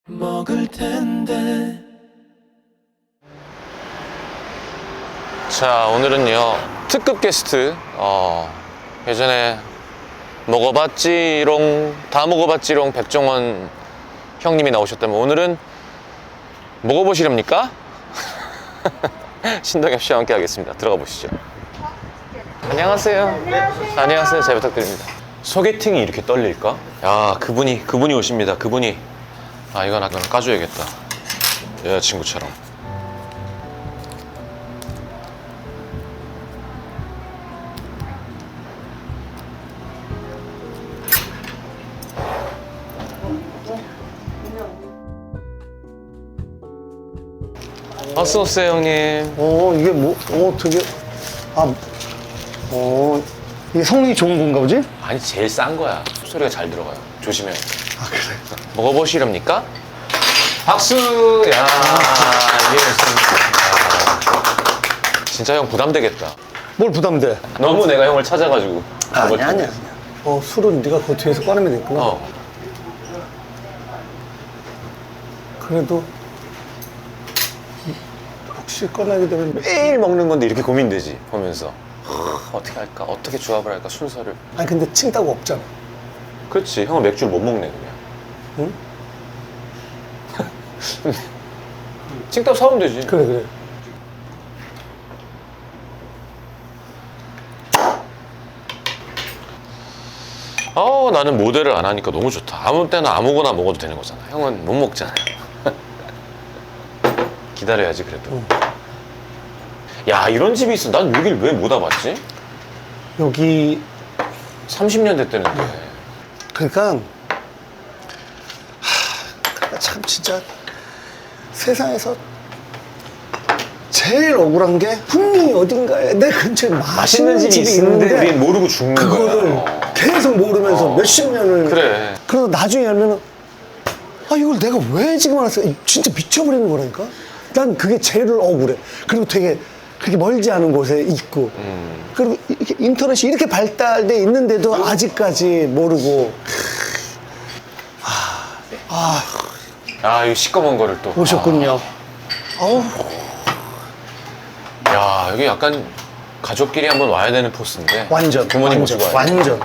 먹을 텐데. 자, 오늘은요 특급 게스트 예전에 먹어봤지롱 다 먹어봤지롱 백종원 형님이 나오셨다면 오늘은 먹어보시렵니까? 신동엽 씨와 함께 하겠습니다. 들어가 보시죠. 안녕하세요. 안녕하세요. 잘 부탁드립니다. 소개팅이 이렇게 떨릴까? 야, 그분이 오십니다. 그분이. 아, 이건 아까 까줘야겠다. 여자친구처럼. 어서 오세요, 형님. 이게 되게, 이게 성능이 좋은 건가 보지? 아니, 제일 싼 거야. 소리가 잘 들어가요. 조심해요. 그래. 먹어보시렵니까? 박수! 야, 이게 무슨. 진짜 형 부담되겠다. 뭘 부담돼? 너무 내가 형을 찾아가지고. 아니야. 술은 네가 그 뒤에서 꺼내면 되겠구나. 그래도, 혹시 꺼내게 되면, 매일 먹는 건데 이렇게 고민되지, 보면서. 어떻게 할까? 어떻게 조합을 할까? 순서를. 아니, 근데 칭따고 없잖아. 그렇지. 형은 맥주를 못 먹네, 그냥. 응? 칭따오 사오면 되지. 그래. 나는 모델을 안 하니까 너무 좋다. 아무 때나 아무거나 먹어도 되는 거잖아. 형은 못 먹잖아요. 기다려야지, 그래도. 야, 이런 집이 있어. 난 여길 왜 못 와봤지? 여기, 30년 됐다는데. 그러니까 참 진짜 세상에서 제일 억울한 게 분명히 어딘가에 내 근처에 맛있는 집이 있는데 우린 모르고 죽는 그거를 거야. 계속 모르면서 몇십 년을 그래. 그러다 나중에 알면은 이걸 내가 왜 지금 알았어? 진짜 미쳐버리는 거라니까. 난 그게 제일 억울해. 그리고 되게 그렇게 멀지 않은 곳에 있고 그리고 이렇게 인터넷이 이렇게 발달돼 있는데도 아직까지 모르고 이 시꺼먼 거를 또. 오셨군요. 어우, 야, 여기 약간 가족끼리 한번 와야 되는 포스인데. 완전 부모님 완전 모시고 와야 돼. 완전.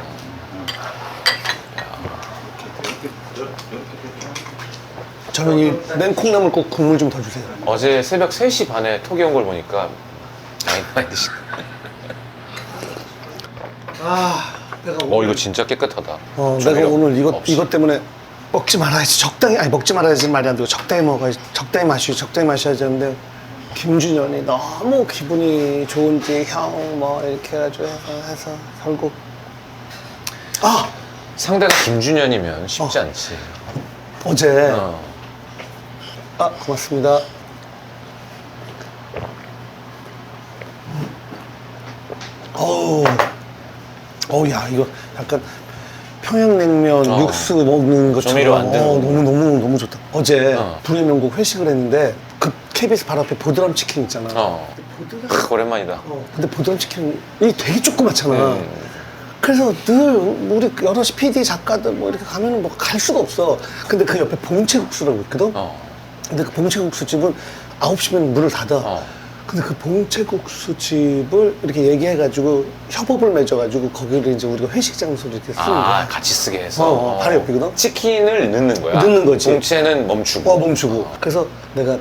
저는 이 냉콩나물 꼭 국물 좀 더 주세요. 어제 새벽 3시 반에 톡이 온 걸 보니까 많이 드시네. 내가 이거 진짜 깨끗하다. 내가 조미료 오늘 없이. 이것 때문에 먹지 말아야지. 적당히, 아니, 먹지 말아야지 말이 안 되고, 적당히 먹어야지. 적당히 마셔야지 하는데, 김준현이 너무 기분이 좋은지, 형, 이렇게 해가지고 해서, 결국. 상대가 김준현이면 쉽지 않지. 어제, 고맙습니다. 야, 이거 약간 평양냉면 육수 먹는 것처럼. 조미료 안 드는 너무 좋다. 어제 불의 명곡 회식을 했는데 그 KBS 바로 앞에 보드람 치킨 있잖아. 오랜만이다. 근데 보드람 치킨이 되게 조그맣잖아. 그래서 늘 우리 여럿이 PD 작가들 이렇게 가면은 갈 수가 없어. 근데 그 옆에 봉채국수라고 있거든. 근데 그 봉채국수 집은 9시면 문을 닫아. 근데 그 봉채국수 집을 이렇게 얘기해가지고 협업을 맺어가지고 거기를 이제 우리가 회식 장소로 이렇게 쓰는 거야. 같이 쓰게 해서. 바로 옆이거든. 치킨을 넣는 거야. 넣는 거지. 봉채는 멈추고. 멈추고. 그래서 내가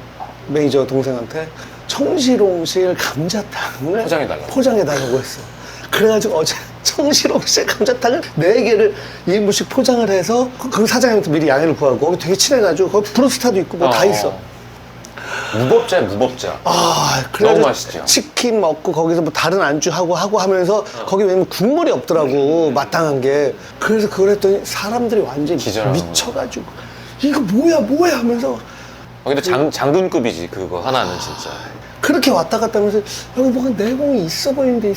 매니저 동생한테 청시롱실 감자탕을 포장해달라고 했어. 그래가지고 어제 청시롱실 감자탕을 4개를 2인분씩 포장을 해서 그 사장님한테 미리 양해를 구하고 거기 되게 친해가지고 거기 브루스타도 있고 다 있어. 무법자야, 무법자. 그래가지고 너무 맛있죠. 치킨 먹고 거기서 다른 안주 하고 하면서 거기 왜냐면 국물이 없더라고, 마땅한 게. 그래서 그걸 했더니 사람들이 완전히 기절하는 미쳐가지고 이거 뭐야 하면서. 근데 장군급이지, 그거 하나는 진짜. 그렇게 왔다 갔다 하면서 여기 뭐가 내공이 있어 보이는데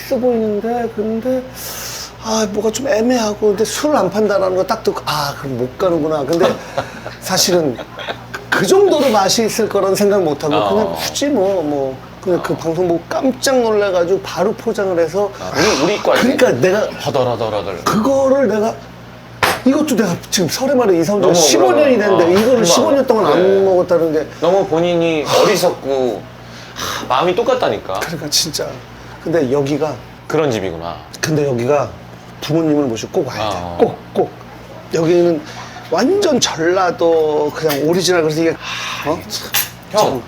근데 뭐가 좀 애매하고 근데 술을 안 판다라는 거 딱 듣고 그럼 못 가는구나. 근데 사실은 그 정도로 맛이 있을 거라는 생각 못 하고 그냥 굳이 그냥 그 방송 보고 깜짝 놀라가지고 바로 포장을 해서 우리 과지. 그러니까 내가 허덜허덜. 그거를 내가 이것도 내가 지금 설에 말해 이사 온 너무 지 15년이 억울하다. 됐는데 이거를 15년 동안 안 네. 먹었다는 게 너무 본인이 어리석고 마음이 똑같다니까. 그러니까 진짜 근데 여기가 부모님을 모시고 꼭 와야 돼. 꼭. 여기는 완전 전라도 그냥 오리지널. 그래서 이게 형,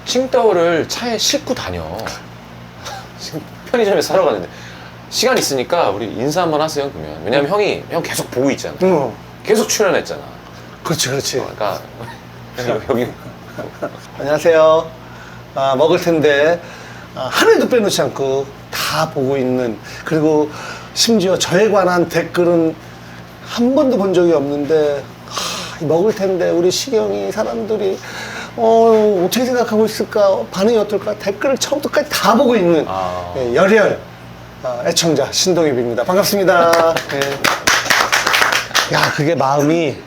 칭따오를 차에 싣고 다녀. 지금 편의점에 사러 가는데 시간 있으니까 우리 인사 한번 하세요. 그러면 왜냐면 형 계속 보고 있잖아. 계속 출연했잖아. 그렇지. 그러니까 여기 안녕하세요. 먹을 텐데 하나도 빼놓지 않고 다 보고 있는, 그리고 심지어 저에 관한 댓글은 한 번도 본 적이 없는데 먹을 텐데 우리 시경이 사람들이 어떻게 생각하고 있을까, 반응이 어떨까, 댓글을 처음부터까지 다 보고 있는 예, 열혈 애청자 신동엽입니다. 반갑습니다. 예. 야, 그게 마음이,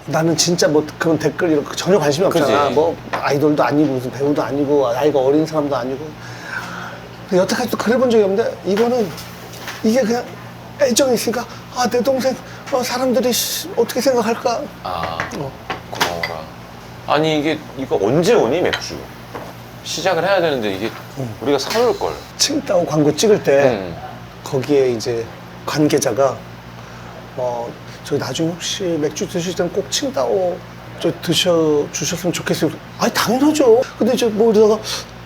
나는 진짜 뭐 그런 댓글 이런 거 전혀 관심이 없잖아. 그치. 뭐 아이돌도 아니고 무슨 배우도 아니고 나이가 어린 사람도 아니고. 근데 여태까지 또 그래 본 적이 없는데 이거는 이게 그냥 애정이 있으니까 내 동생 사람들이 어떻게 생각할까. 고마워라. 아니 이거 언제 오니 맥주? 시작을 해야 되는데 이게 우리가 사올 걸. 칭따오 광고 찍을 때 거기에 이제 관계자가 저기 나중에 혹시 맥주 드실 때는 꼭 칭따오 주셨으면 좋겠어요. 아니 당연하죠. 근데 이러다가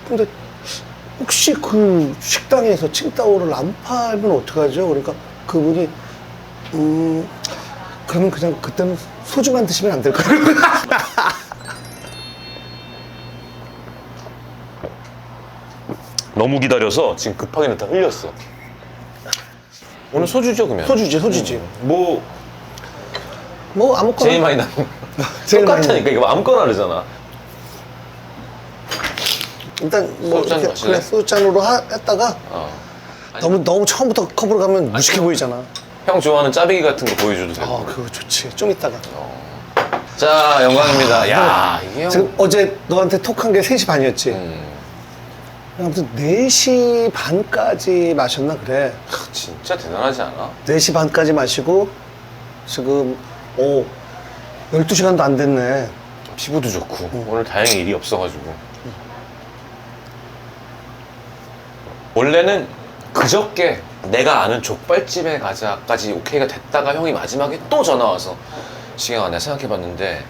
근데 혹시 그 식당에서 칭따오를 안 팔면 어떡하죠? 그러니까 그분이 그러면 그냥 그때는 소주만 드시면 안 될까요? 너무 기다려서 지금 급하게 다 흘렸어. 오늘 소주죠 그러면? 소주지. 뭐 아무거나. 제일 많이 나는 제일 많이 똑같으니까 이거 아무거나 그러잖아. 일단 소주잔 이렇게 마실래? 그래 소주잔으로 했다가 너무 처음부터 컵으로 가면 무식해 보이잖아. 형 좋아하는 짜배기 같은 거 보여줘도 되고. 그거 좋지. 좀 이따가. 자, 영광입니다. 야, 이게 형. 지금 어제 너한테 톡한 게 3시 반이었지? 아무튼 4시 반까지 마셨나 그래. 진짜 대단하지 않아? 4시 반까지 마시고 지금 12시간도 안 됐네. 피부도 좋고 오늘 다행히 일이 없어가지고. 원래는 그저께 내가 아는 족발집에 가자까지 오케이가 됐다가 형이 마지막에 또 전화 와서 시경아 내가 생각해봤는데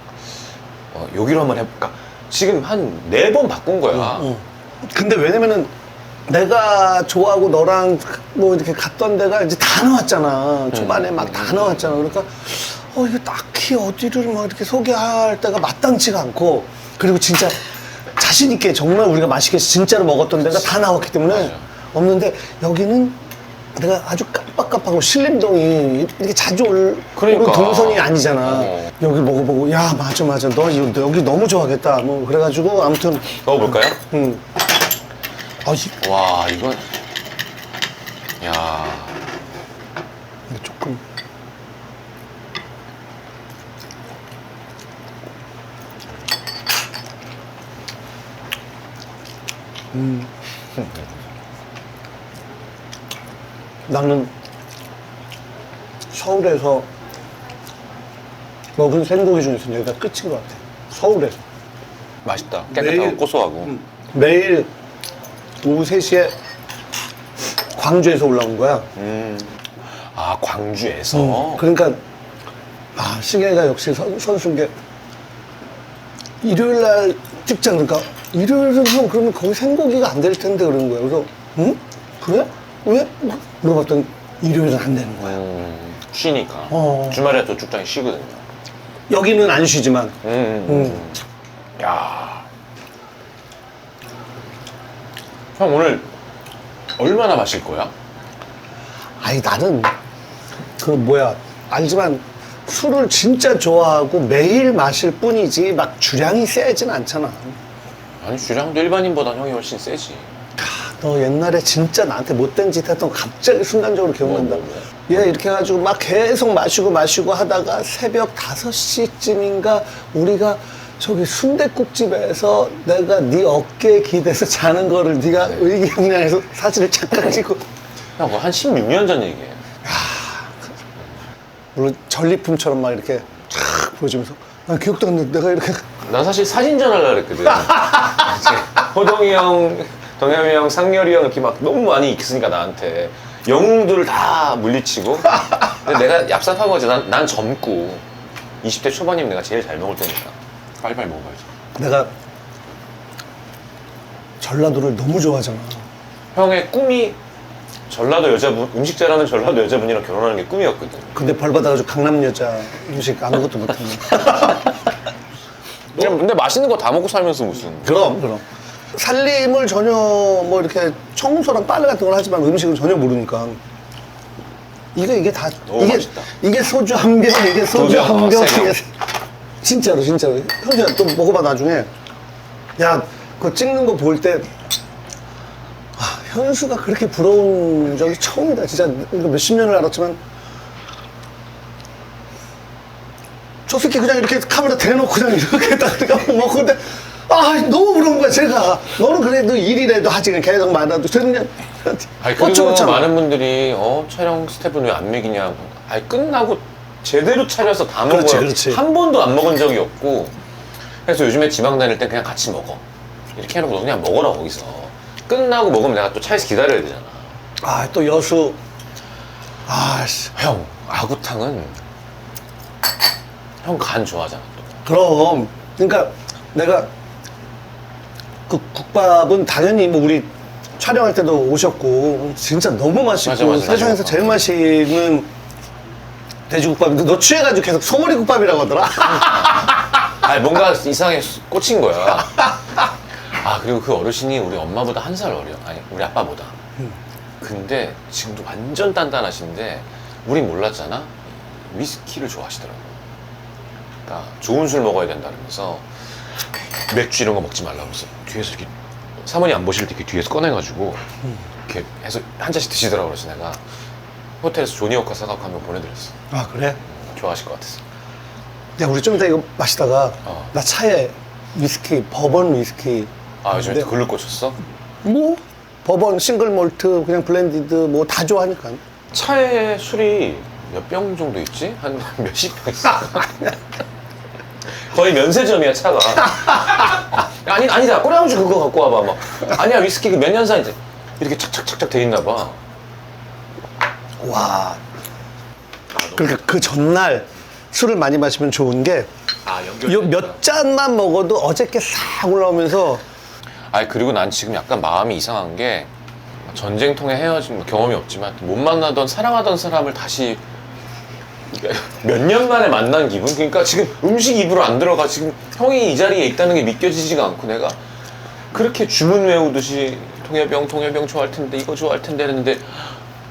여기로 한번 해볼까? 지금 한 4번 바꾼 거야. 근데 왜냐면은 내가 좋아하고 너랑 뭐 이렇게 갔던 데가 이제 다 나왔잖아. 초반에 막 다 나왔잖아. 그러니까 이거 딱히 어디를 막 이렇게 소개할 때가 마땅치가 않고, 그리고 진짜 자신 있게 정말 우리가 맛있게 진짜로 먹었던 데가 다 나왔기 때문에 맞아. 없는데, 여기는 내가 아주 깜빡깜빡하고 신림동이 이렇게 자주 오는 그러니까. 동선이 아니잖아. 여기 먹어보고 야 맞아 너 여기 너무 좋아하겠다 뭐 그래가지고 아무튼 먹어볼까요? 와, 이건 야 조금 나는 서울에서 먹은 생고기 중에서 여기가 끝인 것 같아. 서울에서 맛있다. 깨끗하고 매일- 고소하고. 매일 오후 3시에 광주에서 올라온 거야. 광주에서. 그러니까 시계가 역시 선수인 게 일요일 날 찍자. 그러니까 일요일은 형 그러면 거기 생고기가 안 될 텐데 그러는 거야. 그래서 응? 그래? 왜? 물어봤더니 일요일은 안 되는 거야. 쉬니까. 어. 주말에 또 출장이 쉬거든요. 여기는 안 쉬지만 야. 형 오늘 얼마나 마실 거야? 아니 나는 알지만 술을 진짜 좋아하고 매일 마실 뿐이지 막 주량이 세진 않잖아. 아니 주량도 일반인보다 형이 훨씬 세지. 너 옛날에 진짜 나한테 못된 짓 했던 거 갑자기 순간적으로 기억난다. 뭐. 얘 이렇게 해가지고 막 계속 마시고 하다가 새벽 5시쯤인가 우리가 저기 순댓국집에서 내가 네 어깨에 기대서 자는 거를 네가 의기양양해서 사진을 잠깐 찍고. 형 그거 한 16년 전 얘기예요. 물론 전리품처럼 막 이렇게 쫙 보여주면서 난 기억도 안 나는데 내가 이렇게 난 사실 사진전 하려고 그랬거든. 호동이 형, 동엽이 형, 상렬이 형 이렇게 막 너무 많이 있으니까 나한테 영웅들을 다 물리치고. 근데 내가 얍삽한 거지. 난 젊고 20대 초반이면 내가 제일 잘 먹을 때니까 빨리빨리 먹어야지. 내가 전라도를 너무 좋아하잖아. 형의 꿈이 전라도 여자분, 음식 잘하는 전라도 여자분이랑 결혼하는 게 꿈이었거든. 근데 벌 받아가지고 강남 여자 음식 아무것도 못하는. 근데 맛있는 거 다 먹고 살면서 무슨. 그럼. 살림을 전혀 뭐 이렇게 청소랑 빨래 같은 걸 하지만 음식은 전혀 모르니까. 이게 다 너무 맛있다. 이게 소주 한 병, 이게 소주 한 병. 세 병. 진짜로. 현지야 또 먹어봐 나중에. 야, 그거 찍는 거 볼 때. 아, 현수가 그렇게 부러운 적이 처음이다. 진짜 이거 몇십 년을 알았지만 저 새끼 그냥 이렇게 카메라 대놓고 그냥 이렇게 딱 먹고 근데 아 너무 부러운 거야 제가. 너는 그래도 일이라도 하지 그냥 계속 말아도 저는 그냥 아니 그리고 많은 분들이 촬영 스태프는 왜 안 먹이냐고. 아니 끝나고 제대로 차려서 다 먹어요. 그렇지. 한 번도 안 먹은 적이 없고. 그래서 요즘에 지방 다닐 땐 그냥 같이 먹어. 이렇게 해놓고 너 그냥 먹어라 거기서. 끝나고 먹으면 내가 또 차에서 기다려야 되잖아. 아 또 여수 아씨 형 아구탕은 형 간 좋아하잖아 또. 그럼 그러니까 내가 그 국밥은 당연히 뭐 우리 촬영할 때도 오셨고 진짜 너무 맛있고 맞아, 세상에서 제일 맛있는 돼지국밥인데 너 취해가지고 계속 소머리 국밥이라고 하더라. 아니 뭔가 이상하게 꽂힌 거야. 아 그리고 그 어르신이 우리 엄마보다 한 살 어려. 아니 우리 아빠보다. 근데 지금도 완전 단단하신데 우린 몰랐잖아. 위스키를 좋아하시더라고. 그러니까 좋은 술 먹어야 된다면서 맥주 이런 거 먹지 말라면서 뒤에서 이렇게 사모님 안 보실 때 이렇게 뒤에서 꺼내가지고 이렇게 해서 한 잔씩 드시더라고. 그래서 내가 호텔에서 조니워커 사갖고 한 명 보내드렸어. 아 그래? 좋아하실 것 같았어. 야 우리 좀 이따 이거 마시다가 나 차에 위스키 버번 위스키 아 요즘에 근데 또 글로 꽂혔어? 뭐 버번 싱글 몰트 그냥 블렌디드 뭐 다 좋아하니까. 차에 술이 몇 병 정도 있지? 한 몇십 병 있어. 거의 면세점이야 차가. 아니다 꼬량주 그거 갖고 와봐. 막 아니야 위스키 그 몇 년 산인데 이렇게 착착착착 돼 있나 봐. 와. 그러니까 그 전날 술을 많이 마시면 좋은 게 요 몇 잔만 먹어도 어저께 싹 올라오면서. 아니 그리고 난 지금 약간 마음이 이상한 게 전쟁통에 헤어진 경험이 없지만 못 만나던 사랑하던 사람을 다시 몇 년 만에 만난 기분? 그러니까 지금 음식 입으로 안 들어가. 지금 형이 이 자리에 있다는 게 믿겨지지가 않고 내가 그렇게 주문 외우듯이 동해병 좋아할 텐데 이거 좋아할 텐데 했는데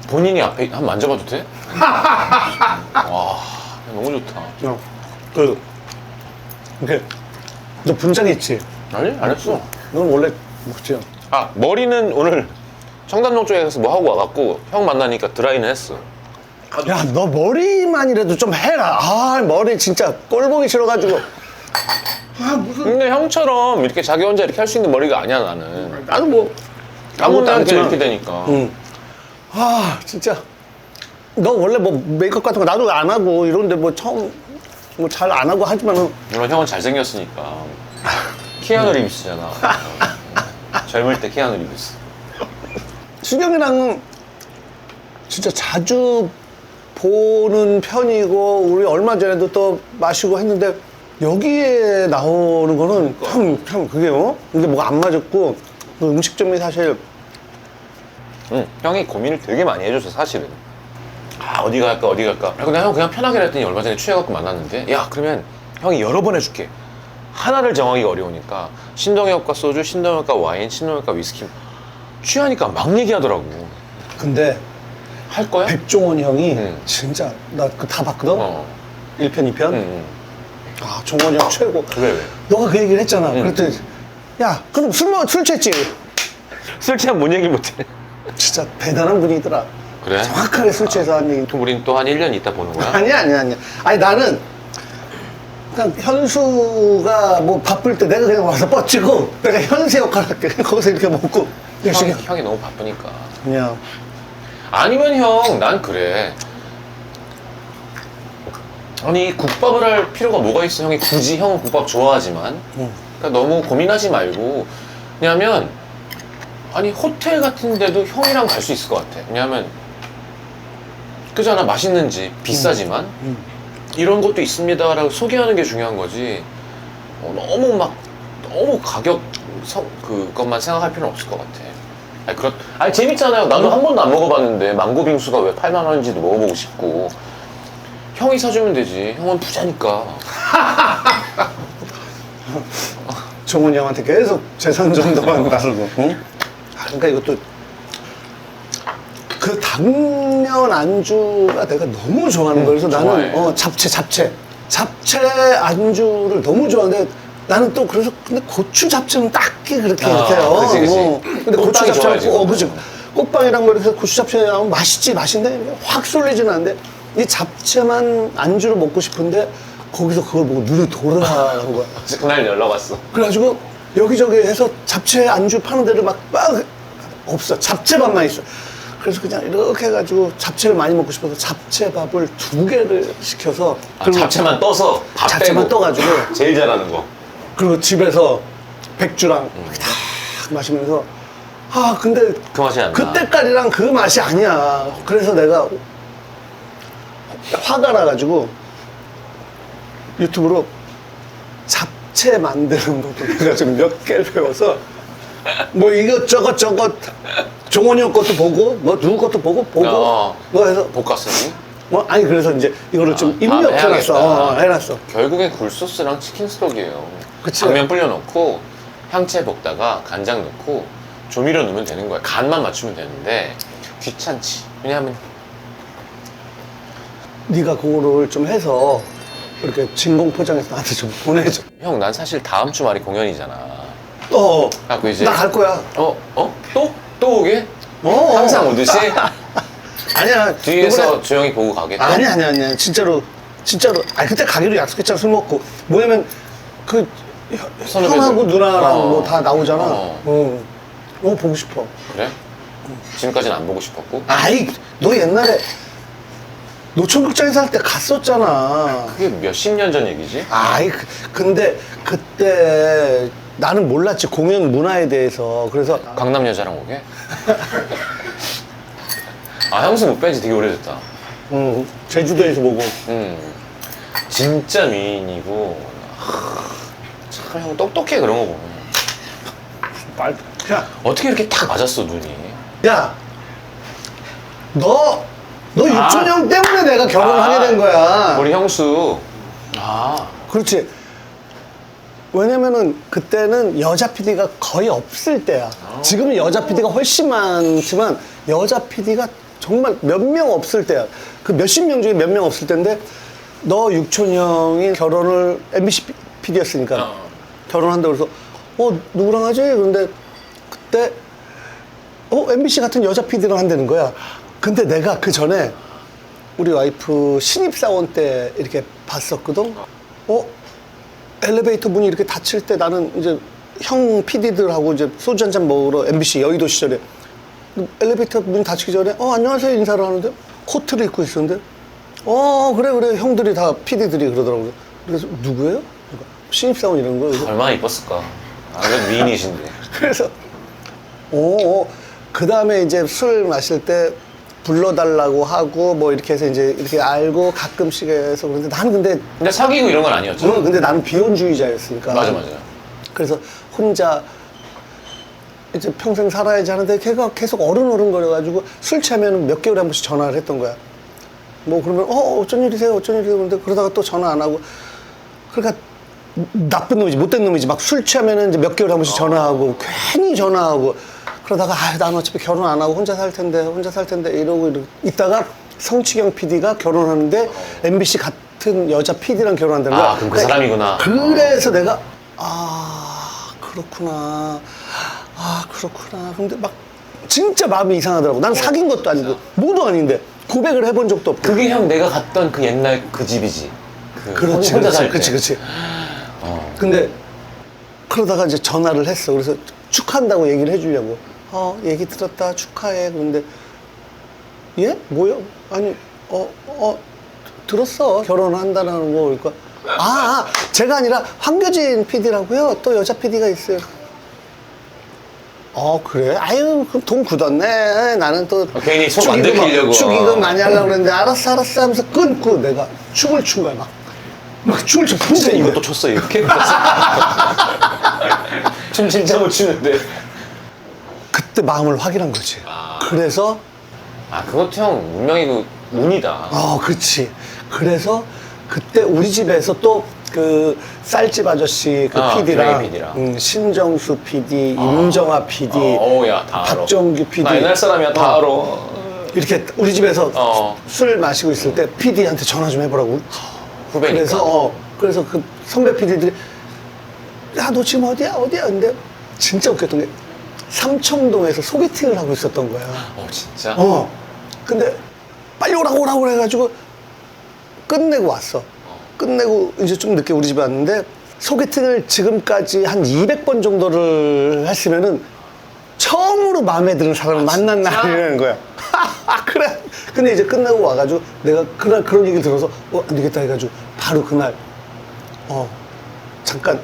본인이 앞에 한번 만져봐도 돼? 와 너무 좋다. 이렇게 너 분장 있지? 아니 안 했어. 넌 원래 먹지? 아 머리는 오늘 청담동 쪽에 가서 뭐 하고 와갖고 형 만나니까 드라이는 했어. 야, 너 머리만이라도 좀 해라. 아, 머리 진짜 꼴 보기 싫어가지고. 아, 무슨. 근데 형처럼 이렇게 자기 혼자 이렇게 할 수 있는 머리가 아니야 나는. 나도 뭐. 아무것도 안 했지만. 이렇게 되니까. 응. 아, 진짜. 너 원래 뭐 메이크업 같은 거 나도 안 하고 이런데 뭐 처음 뭐 잘 안 하고 하지만은. 물론 형은 잘생겼으니까. 키아누 리브스잖아. 젊을 때 키아누 리브스. 수경이랑은 진짜 자주 보는 편이고 우리 얼마 전에도 또 마시고 했는데 여기에 나오는 거는 참 그게요. 근데 뭐가 안 맞았고 그 음식점이 사실 응. 형이 고민을 되게 많이 해줘서 사실은. 아 어디 갈까. 근데 형 그냥 편하게 했더니 얼마 전에 취해갖고 만났는데 야 그러면 형이 여러 번 해줄게. 하나를 정하기가 어려우니까 신동엽과 소주, 신동엽과 와인, 신동엽과 위스키 취하니까 막 얘기하더라고. 근데 할 거야? 백종원 형이 응. 진짜 나 그 다 봤거든. 어. 1편, 2편. 응. 아 종원 형 최고. 왜? 너가 그 얘기를 했잖아. 응. 그랬더니 야 그럼 술 취했지? 술 취하면 뭔 얘기 못해. 진짜 대단한 분이더라. 그래? 정확하게 술 취해서 한 얘기. 그럼 우린 또 한 1년 있다 보는 거야? 아니야. 아니 나는 그냥 현수가 뭐 바쁠 때 내가 그냥 와서 뻗치고 내가 현세 역할 할게. 거기서 이렇게 먹고 열심히. 형이 너무 바쁘니까. 그냥 아니면 형, 난 그래. 아니 국밥을 할 필요가 뭐가 있어? 형이 굳이 형은 국밥 좋아하지만 그러니까 너무 고민하지 말고 왜냐면 아니 호텔 같은 데도 형이랑 갈 수 있을 것 같아. 왜냐면 그잖아 맛있는 집 비싸지만 이런 것도 있습니다라고 소개하는 게 중요한 거지. 너무 가격 그것만 생각할 필요는 없을 것 같아. 아니 재밌잖아요. 나도 한 번도 안 먹어봤는데 망고 빙수가 왜 8만 원인지도 먹어보고 싶고. 형이 사주면 되지. 형은 부자니까. 종훈이 형한테 계속 재산 정도만 다루고. 응? 그러니까 이것도 그 당면 안주가 내가 너무 좋아하는 거예요. 그래서 좋아해. 나는 잡채 안주를 너무 좋아하는데 나는 또 그래서 근데 고추 잡채는 딱히 그렇게 못해요. 그치. 근데 고추 꽃빵이 잡채 좋아야지, 그치. 꽃빵이랑 뭐 이렇게 고추 잡채 나오면 맛있는데 확 쏠리지는 않는데 이 잡채만 안주로 먹고 싶은데 거기서 그걸 보고 눈이 돌아가는 거야. 그날 연락 왔어. 그래가지고 여기저기 해서 잡채 안주 파는 데를 막 없어. 잡채밥만 있어. 그래서 그냥 이렇게 해가지고 잡채를 많이 먹고 싶어서 잡채밥을 2개를 시켜서 그리고 잡채만 떠서 밥 잡채만 빼고 떠가지고 제일 잘하는 거. 그리고 집에서 백주랑 이렇게 다 마시면서 근데 그 맛이 안 나. 그때까지랑 그 맛이 아니야. 그래서 내가 화가 나가지고 유튜브로 잡채 만드는 것도 내가 지금 몇 개를 배워서 뭐 이것저것 종원이 형 것도 보고 뭐 누구 것도 보고 뭐 해서 볶았으니? 아니 그래서 이제 이거를 좀 입력해놨어. 해놨어. 결국엔 굴소스랑 치킨 스톡이에요. 그치. 당면 불려놓고 향채 볶다가 간장 넣고 조미료 넣으면 되는 거야. 간만 맞추면 되는데 귀찮지. 왜냐하면 네가 그거를 좀 해서 이렇게 진공 포장해서 나한테 좀 보내줘. 형 난 사실 다음 주 말이 공연이잖아. 그 이제 나 갈 거야. 또? 또 오게? 항상 오듯이? 아니야. 뒤에서 조용히 보고 가겠다. 아니야. 진짜로. 아니 그때 가기로 약속했잖아. 술 먹고. 뭐냐면 그 선후배들. 형하고 누나랑 뭐 다 나오잖아. 어. 보고 싶어. 그래? 지금까지는 안 보고 싶었고? 아이 너 옛날에 노천극장에서 할 때 갔었잖아. 그게 몇십 년 전 얘기지? 아이 근데 그때 나는 몰랐지 공연 문화에 대해서. 그래서 강남 여자랑 오게? 향수 못 뺀지 되게 오래됐다. 제주도에서 보고. 진짜 미인이고 참 형 똑똑해 그런 거 보면. 어떻게 이렇게 딱 맞았어 눈이? 야, 너 육촌형 때문에 내가 결혼을 하게 된 거야. 우리 형수. 그렇지. 왜냐면은 그때는 여자 PD가 거의 없을 때야. 지금은 여자 PD가 훨씬 많지만 여자 PD가 정말 몇 명 없을 때야. 그 몇십 명 중에 몇 명 없을 때인데 너 육촌형이 결혼을 MBC PD였으니까 결혼한다고 그래서 누구랑 하지? 그런데 그때 MBC 같은 여자 PD랑 한다는 거야. 근데 내가 그 전에 우리 와이프 신입사원 때 이렇게 봤었거든. 엘리베이터 문이 이렇게 닫힐 때 나는 이제 형 PD들하고 이제 소주 한잔 먹으러 MBC 여의도 시절에 엘리베이터 문이 닫히기 전에 안녕하세요 인사를 하는데 코트를 입고 있었는데 그래 형들이 다 PD들이 그러더라고요. 그래서 누구예요? 그러니까 신입사원 이런 거. 얼마나 이뻤을까. 그래도 미인이신데. 그래서 그 다음에 이제 술 마실 때 불러달라고 하고 뭐 이렇게 해서 이제 이렇게 알고 가끔씩 해서. 그런데 나는 근데 사귀고 이런 건 아니었죠? 근데 나는 비혼주의자였으니까. 맞아. 그래서 혼자 이제 평생 살아야지 하는데 걔가 계속 어른거려가지고 술 취하면 몇 개월에 한 번씩 전화를 했던 거야. 뭐 그러면 어쩐 일이세요? 그런데 그러다가 또 전화 안 하고. 그러니까 나쁜 놈이지, 못된 놈이지. 막 술 취하면은 이제 몇 개월에 한 번씩 전화하고 괜히 전화하고. 그러다가 난 어차피 결혼 안 하고 혼자 살 텐데 이러고 있다가 성치경 PD가 결혼하는데 MBC 같은 여자 PD랑 결혼한다는 거야. 그럼 그 사람이구나. 그래서 내가 그렇구나. 근데 막 진짜 마음이 이상하더라고. 난 사귄 것도 아니고 뭐도 아닌데 고백을 해본 적도 없고. 그게 형 내가 갔던 그 옛날 그 집이지. 그렇지, 혼자 살 때. 그렇지. 근데 그러다가 이제 전화를 했어. 그래서 축하한다고 얘기를 해주려고. 얘기 들었다, 축하해. 그런데 얘? 뭐야? 아니, 들었어. 결혼한다는 거. 그러니까 제가 아니라 황교진 PD라고요. 또 여자 PD가 있어요. 그래? 아유, 그럼 돈 굳었네. 나는 또. 괜히 손 안 들키려고. 축의금 많이 하려고 그랬는데, 알았어 하면서 끊고 내가 춤을 춘 거야, 막 춤을 춰. 진짜 이것도 췄어, 이렇게? 춤 진짜 못 추는데. 그때 마음을 확인한 거지. 그래서. 그것도 형, 분명히 그 운이다. 그렇지. 그래서 그때 우리 집에서 또 그 쌀집 아저씨 그 PD랑, PD랑. 신정수 PD, 임정아 PD, 야, 다 알아. 박정규 PD. 나 옛날 사람이야, 다 알아. 이렇게 우리 집에서 술 마시고 있을 때 PD한테 전화 좀 해보라고. 후배니까. 그래서 그 선배 PD들이 야, 너 지금 어디야? 근데 진짜 웃겼던 게 삼청동에서 소개팅을 하고 있었던 거야. 진짜? 근데 빨리 오라고 해가지고 끝내고 왔어. 끝내고 이제 좀 늦게 우리 집에 왔는데 소개팅을 지금까지 한 200번 정도를 했으면은 처음으로 마음에 드는 사람을 만난 날이라는 거야. 그래. 근데 이제 끝내고 와가지고 내가 그날 그런 얘기를 들어서 안 되겠다 해가지고 바로 그날 잠깐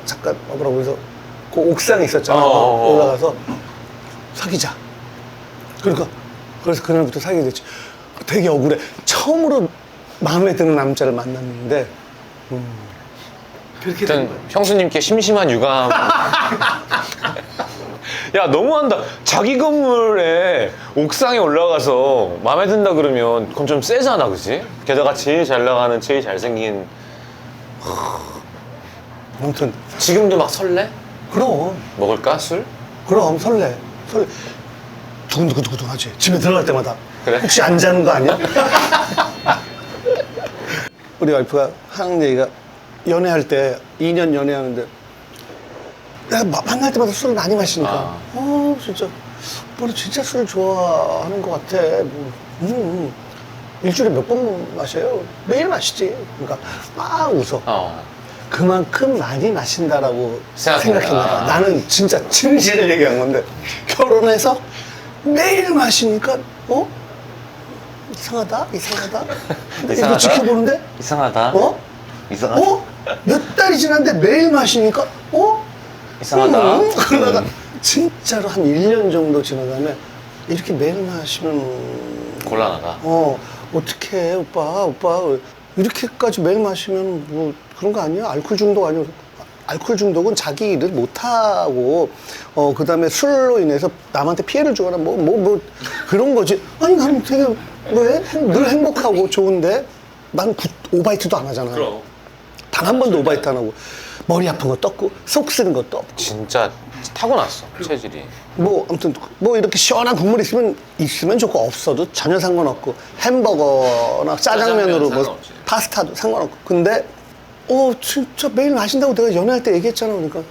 와보라고 해서 그 옥상에 있었잖아. 올라가서 사귀자. 그래서 그날부터 사귀게 됐지. 되게 억울해. 처음으로 마음에 드는 남자를 만났는데 그렇게 일단 형수님께 심심한 유감. 야, 너무한다. 자기 건물에 옥상에 올라가서 마음에 든다 그러면 그건 좀 세잖아, 그치? 게다가 제일 잘 나가는, 제일 잘생긴. 아무튼 지금도 막 설레? 그럼 먹을까, 술? 설레 두근두근 하지. 집에 들어갈 때마다. 그래? 혹시 안 자는 거 아니야? 우리 와이프가 하는 얘기가 연애할 때 2년 연애하는데 내가 만날 때마다 술을 많이 마시니까 진짜 오빠는 진짜 술 좋아하는 것 같아. 일주일에 몇 번 마셔요? 매일 마시지. 그러니까 막 웃어. 그만큼 많이 마신다라고 생각했나 봐. 나는 진짜 진실을 얘기한 건데 결혼해서 매일 마시니까 이상하다. 근데 이거 지켜보는데 이상하다. 이상하다. 몇 달이 지났는데 매일 마시니까 이상하다. 그러다가 진짜로 한 1년 정도 지난 다음에 이렇게 매일 마시면 곤란하다. 어떻게 해 오빠 이렇게까지 매일 마시면 뭐 그런 거 아니야? 알코올 중독 아니야? 알코올 중독은 자기 일을 못하고 그 다음에 술로 인해서 남한테 피해를 주거나 뭐 그런 거지. 아니 나는 되게 늘 행복하고 좋은데 난 오바이트도 안 하잖아. 그럼. 단 한 번도 오바이트 안 하고 머리 아픈 것도 없고 속 쓰는 것도 없고 진짜 타고났어, 체질이. 아무튼 이렇게 시원한 국물 있으면 좋고 없어도 전혀 상관없고 햄버거나 짜장면으로 상관없지. 파스타도 상관없고. 근데 진짜 매일 마신다고 내가 연애할 때 얘기했잖아. 그러니까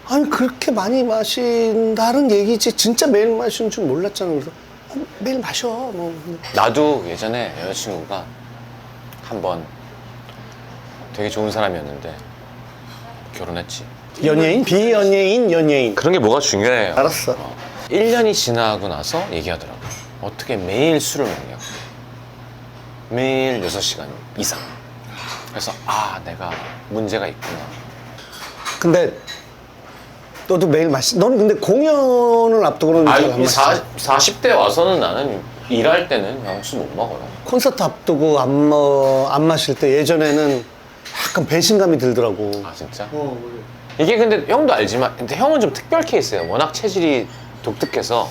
아니 그렇게 많이 마신다는 얘기지 진짜 매일 마시는 줄 몰랐잖아. 그래서 매일 마셔 나도 예전에 여자친구가 한번 되게 좋은 사람이었는데 결혼했지. 연예인? 비연예인? 연예인? 그런 게 뭐가 중요해. 알았어. 1년이 지나고 나서 얘기하더라고. 어떻게 매일 술을 먹냐고. 매일 6시간 이상. 그래서 내가 문제가 있구나. 근데 너도 매일 너는 근데 공연을 앞두고는 잘 안 마시지? 40대 와서는 나는 일할 때는 그냥 술 못 먹어요. 콘서트 앞두고 안 마실 때 예전에는 약간 배신감이 들더라고. 진짜? 이게 근데 형도 알지만 근데 형은 좀 특별 케이스예요. 워낙 체질이 독특해서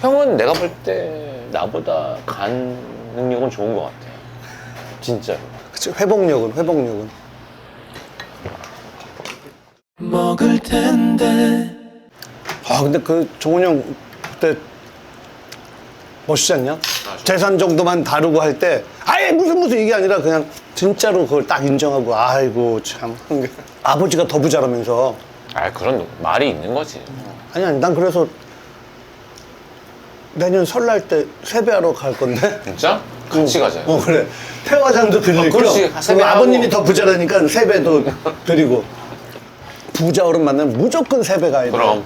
형은 내가 볼 때 나보다 간 능력은 좋은 것 같아. 진짜로. 그치, 회복력은. 먹을 텐데 근데 그 종훈이 형 그때 멋있지 않냐? 재산 정도만 다루고 할 때 아예 무슨 이게 아니라 그냥 진짜로 그걸 딱 인정하고 아이고 참 한 게. 아버지가 더 부자라면서. 그런 말이 있는 거지. 아니 난 그래서 내년 설날 때 세배하러 갈 건데. 진짜? 같이 가자. 그래. 태화장도 드릴 그렇지. 겸 세배하고. 아버님이 더 부자라니까 세배도 드리고. 부자 어른 만나면 무조건 세배 가야 돼. 그럼.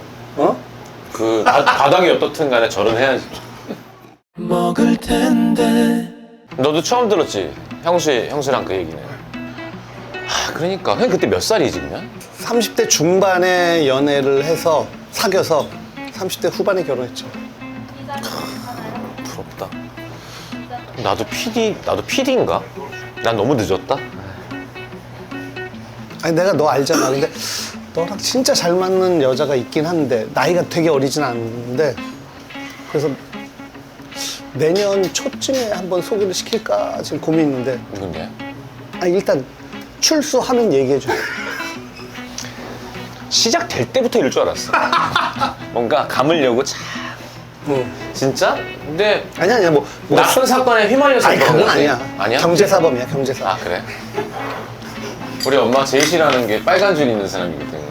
그 바닥이 어떻든 간에 절은 해야지. 먹을 텐데 너도 처음 들었지? 형수랑 그 얘기는. 그러니까 그냥 그때 몇 살이지 그냥? 30대 중반에 연애를 해서 사귀어서 30대 후반에 결혼했죠. 부럽다. 나도 PD인가? 난 너무 늦었다. 아니 내가 너 알잖아. 근데 너랑 진짜 잘 맞는 여자가 있긴 한데 나이가 되게 어리진 않은데 그래서 내년 초쯤에 한번 소개를 시킬까 지금 고민 있는데 누군데? 아니 일단 출소하면 얘기해줘. 시작될 때부터 이럴 줄 알았어. 뭔가 감으려고 참. 진짜? 근데 아니야 뭐 나쁜 사건에 휘말려서 아니 그런 그건 거지? 아니야. 아니야? 경제사범이야 경제사범. 아 그래? 우리 엄마 제일 싫어하는 게 빨간 줄 있는 사람이거든.